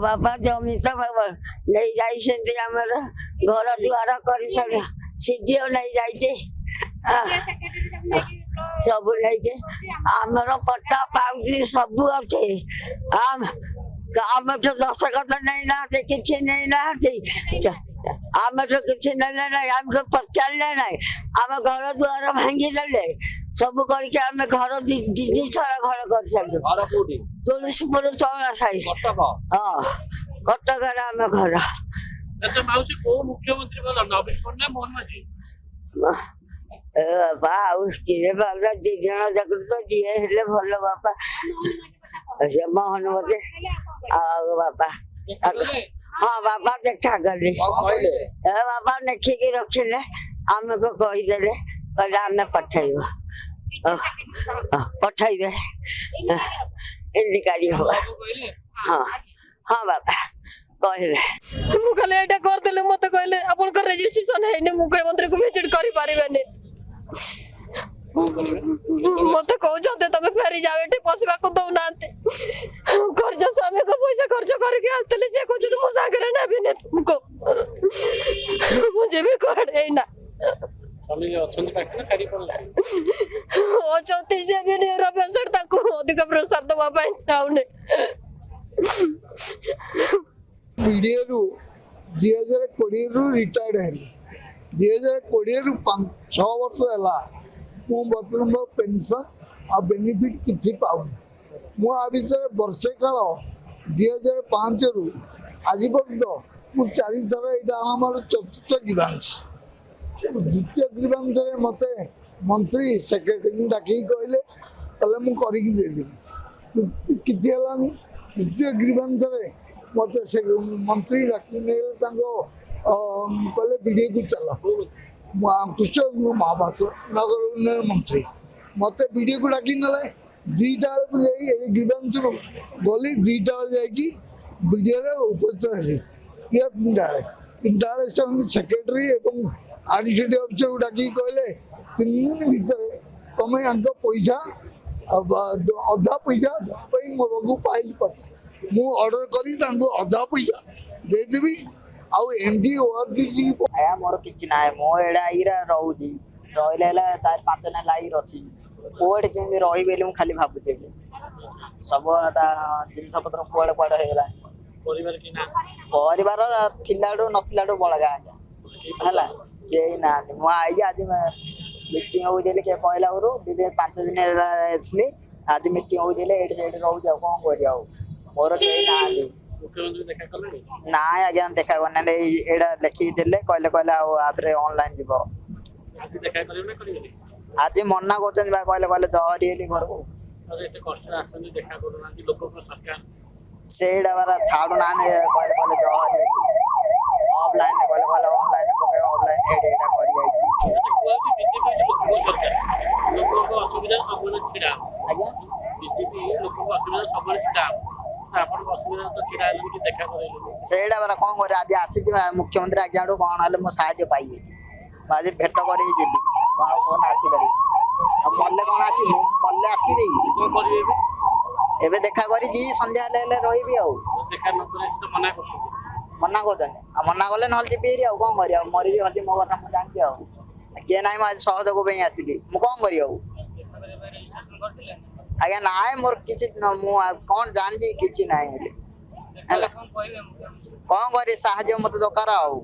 ବାପା ଜମି ତ ନେଇ ଯାଇଛନ୍ତି ଆମର ଘର ଦୁଆର କରି ସିଜିଓ ନେଇ ଯାଇଛି ସବୁ ନେଇକି ଆମର ପଟ୍ଟା ପାଉତି ସବୁ ଅଛି ଆମଠୁ ଦଶକତ ନେଇନାହାନ୍ତି କିଛି ନେଇନାହାନ୍ତି ଆମଠୁ କିଛି ନେଲେ ନାହିଁ ଆମକୁ ପଚାରିଲେ ନାହିଁ ଆମ ଘର ଦୁଆର ଭାଙ୍ଗିଦେଲେ ସବୁ କରିକି ଆମେ ଘର ଦି ଥର ଘର କରିସାରିଲୁ ତୁଳସୀପୁର ଚଉଳା ସାହି ହଁ କଟକରେ ଆମ ଘର ବାପା ଆଉ କିଏ ବାବା ଦି ଜଣ ଯାକ ତ ଯିଏ ହେଲେ ଭଲ ବାପା ସେ ମୋହନ ମତେ ଆଉ ବାପା ହଁ ବାପା ଦେଖା କଲି ବାପା ଲେଖିକି ରଖିଲେ ଆମକୁ କହିଦେଲେ କହିଲେ ଆମେ ପଠେଇବୁ ପଠେଇବେ ଇଣ୍ଡିକାରୀ ହବ ହଁ ହଁ ବାପା କହିଲେ ମୁଁ କହିଲେ ଏଇଟା କରିଦେଲେ ମତେ କହିଲେ ଆପଣଙ୍କ ରେଜିଷ୍ଟ୍ରେସନ ହେଇନି ମୁଖ୍ୟମନ୍ତ୍ରୀକୁ ଭିଜିଟ୍ କରିପାରିବେନି ମତେ କହୁଛନ୍ତି ତମେ ଫେରି ଯାଅ ଏଠି ପଶିବାକୁ ଦଉନାହାନ୍ତି ଖର୍ଚ୍ଚ ସ୍ୱାମୀଙ୍କ ପଇସା ଖର୍ଚ୍ଚ କରିକି ଆସିଥିଲି ସେ କହୁଛନ୍ତି ମୋ ସାଙ୍ଗରେ ନେବିନି ତୁମକୁ ମୁଁ ଯିବି କୁଆଡେ ଏଇନା ଅଛନ୍ତି ସେ ବି ନ୍ୟୁରୋ ପେସେଣ୍ଟ ତାଙ୍କୁ ଅଧିକ ପ୍ରେସର ଦେବା ପାଇଁ ଚାହୁଁନି ପିଡିଏରୁ 2020 ରିଟାୟାର୍ଡ ହେଲି 2020 6 ବର୍ଷ ହେଲା ମୁଁ ବର୍ତ୍ତମାନ ମୋ ପେନସନ୍ ଆଉ ବେନିଫିଟ୍ କିଛି ପାଉନି ମୁଁ ଆ ବିଷୟରେ ବର୍ଷେ କାଳ 2005ରୁ ଆଜି ପର୍ଯ୍ୟନ୍ତ ମୁଁ 4 ଥର ଏଇଟା ଆମର ଚତୁର୍ଥ ଗ୍ରୀଭାନ୍ସ ଦ୍ୱିତୀୟ ଗ୍ରୀଭାନ୍ସରେ ମୋତେ ମନ୍ତ୍ରୀ ସେକ୍ରେଟାରୀ ଡାକିକି କହିଲେ ମୁଁ କରିକି ଦେଇଦେବି କିଛି ହେଲାନି ତୃତୀୟ ଗ୍ରୀଭାନ୍ସରେ ମୋତେ ସେ ମନ୍ତ୍ରୀ ଡାକି ନେଇଗଲେ ତାଙ୍କ କହିଲେ ବିଡ଼ିଓକୁ ଚାଲ କୃଷ୍ଣ ମହାପାତ୍ର ନଗର ଉନ୍ନୟନ ମନ୍ତ୍ରୀ ମୋତେ ବିଡ଼ିଓକୁ ଡାକି ନେଲେ 2ଟା ବେଳକୁ ଯାଇ ଏଇ ଗ୍ରୀଭାନ୍ସରୁ ଗଲି 2ଟା ବେଳେ ଯାଇକି ବିଡ଼ିଓରେ ଉପସ୍ଥିତ ହେଲି 3ଟା ବେଳେ ସେମାନେ ସେକ୍ରେଟାରୀ ଏବଂ ଆଡିସିଡି ଅଫିସରକୁ ଡାକିକି କହିଲେ 3 ଦିନ ଭିତରେ ତମେ ଆଙ୍କ ପଇସା ଅଧା ପଇସା ପାଇଁ ମୋ ପାଖକୁ ଫାଇଲ ପଠା ମୁଁ ଅର୍ଡର କରି ତାଙ୍କୁ ଅଧା ପଇସା ଦେଇଦେବି ଆଉ ଏମଡି ଓଆରଜିସି ମୋର କିଛି ନାହିଁ ମୁଁ ଏଇଟା ଇରା ରହୁଛି ରହିଲେ ହେଲା 4-5 ଦିନ ଲାଇର ଅଛି କୁଆଡେ କେମିତି ରହିବି ବୋଲି ମୁଁ ଖାଲି ଭାବୁଛି ସବୁ ଜିନିଷ ପତ୍ର କୁଆଡେ କୁଆଡେ ହେଇଗଲାଣି ପରିବାର ଥିଲାଠୁ ନଥିଲାଠୁ ବଳଗା ଆଜ୍ଞା ହେଲା କେହି ନାହାନ୍ତି ମୁଁ ଆଇଛି ଆଜି ମିଟିଂ ହଉଛି କିଏ କହିଲା ଘରୁ 5 ଦିନ ଆସିଲି ଆଜି ମିଟିଂ ହଉଛି ଏଇଠି ସେଇଠି ରହୁଛି ଆଉ କଣ କରିବା ଆଉ ମୋର କେହି ନାହାନ୍ତି ନାଇଁ ଆଜ୍ଞା ଦେଖା କରିନାହାନ୍ତି ଏଇଟା ଲେଖିକି ଦେଲେ କହିଲେ ଆଉ ଆଥରେ ଅନଲାଇନ୍ ଯିବ ଆଜି ମନା କରୁଛନ୍ତି ବା କହିଲେ ଜହରି ହେଲି ଘରକୁ ସେଇଟା ବାରା ଛାଡୁନାହାନ୍ତି କହିଲେ ଜହରି ଅଫଲାଇନ୍ କହିଲେ ଅନଲାଇନ୍ ପକେଇବ ଅଫଲାଇନ୍ ଏଇଟା କରି ଯାଇଛି ସେଇଟା ପରା କଣ କରିବା ଆଜି ଆସିଛି ମୁଖ୍ୟମନ୍ତ୍ରୀ ଆଜି ଆଡୁ କଣ ହେଲେ ମୁଁ ସାହାଯ୍ୟ ପାଇଯାଇଛି ମୁଁ ଆଜି ଭେଟ କରିକି ଯିବି ମୁଁ ଆଉ କଣ ଆସିପାରିବି ଆଉ ମଲେ କଣ ଆସିବି ମଲେ ଆସିବି ଏବେ ଦେଖା କରିଛି ସନ୍ଧ୍ୟା ହେଲେ ରହିବି ଆଉ ମନା କରୁଛନ୍ତି ଆଉ ମନା କଲେ ନହେଲେ ଯିବି ଆଉ କଣ କରିବା ମରିକି ଅଛି ମୋ କଥା ମୁଁ ଜାଣିଛି ଆଉ କିଏ ନାହିଁ ମୁଁ ଆଜି ସହଯୋଗ ପାଇଁ ଆସିଥିଲି ମୁଁ କଣ କରିବି ଆଉ ଆଜ୍ଞା ନାଇଁ ମୋର କିଛି ମୁଁ କଣ ଜାଣିଛି କିଛି ନାହିଁ ହେଲେ ହେଲା କଣ କରିବି ସାହାଯ୍ୟ ମତେ ଦରକାର ଆଉ